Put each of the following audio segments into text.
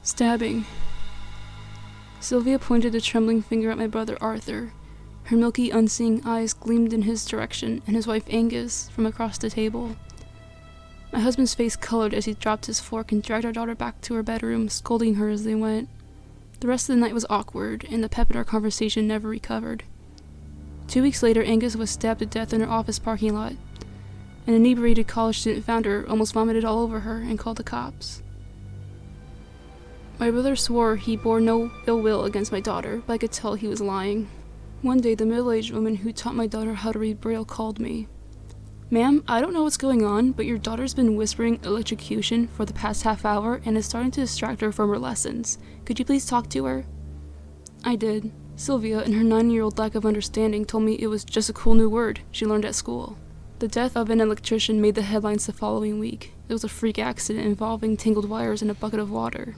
Stabbing. Sylvia pointed a trembling finger at my brother Arthur. Her milky, unseeing eyes gleamed in his direction, and his wife Angus from across the table. My husband's face colored as he dropped his fork and dragged our daughter back to her bedroom, scolding her as they went. The rest of the night was awkward, and the pep in our conversation never recovered. 2 weeks later, Angus was stabbed to death in her office parking lot. An inebriated college student found her, almost vomited all over her, and called the cops. My brother swore he bore no ill will against my daughter, but I could tell he was lying. One day, the middle-aged woman who taught my daughter how to read Braille called me. "Ma'am, I don't know what's going on, but your daughter's been whispering electrocution for the past half hour and is starting to distract her from her lessons. Could you please talk to her?" I did. Sylvia, in her 9-year-old lack of understanding, told me it was just a cool new word she learned at school. The death of an electrician made the headlines the following week. It was a freak accident involving tangled wires in a bucket of water.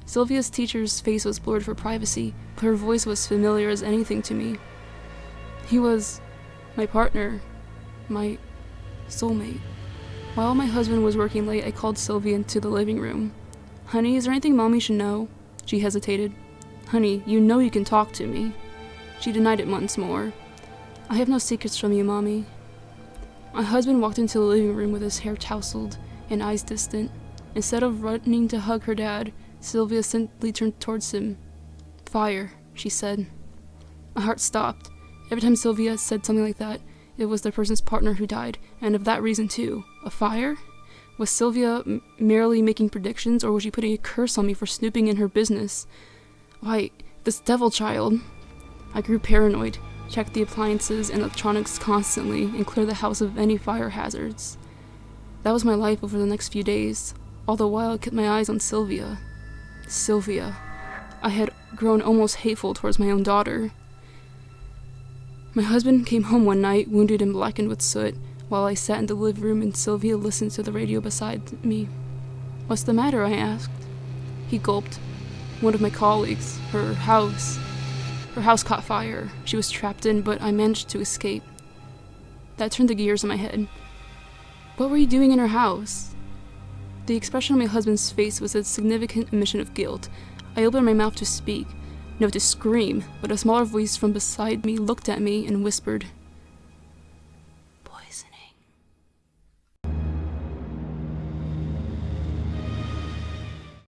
Sylvia's teacher's face was blurred for privacy, but her voice was familiar as anything to me. He was my partner, my soulmate. While my husband was working late, I called Sylvia into the living room. "Honey, is there anything Mommy should know?" She hesitated. "Honey, you know you can talk to me." She denied it once more. "I have no secrets from you, Mommy." My husband walked into the living room with his hair tousled and eyes distant. Instead of running to hug her dad, Sylvia simply turned towards him. "Fire," she said. My heart stopped. Every time Sylvia said something like that, it was the person's partner who died, and of that reason too. A fire? Was Sylvia merely making predictions, or was she putting a curse on me for snooping in her business? Why, this devil child. I grew paranoid, checked the appliances and electronics constantly, and cleared the house of any fire hazards. That was my life over the next few days. All the while I kept my eyes on Sylvia. Sylvia. I had grown almost hateful towards my own daughter. My husband came home one night, wounded and blackened with soot, while I sat in the living room and Sylvia listened to the radio beside me. "What's the matter?" I asked. He gulped. "One of my colleagues, her house caught fire. She was trapped in, but I managed to escape." That turned the gears in my head. "What were you doing in her house?" The expression on my husband's face was a significant admission of guilt. I opened my mouth to speak, no, to scream, but a smaller voice from beside me looked at me and whispered,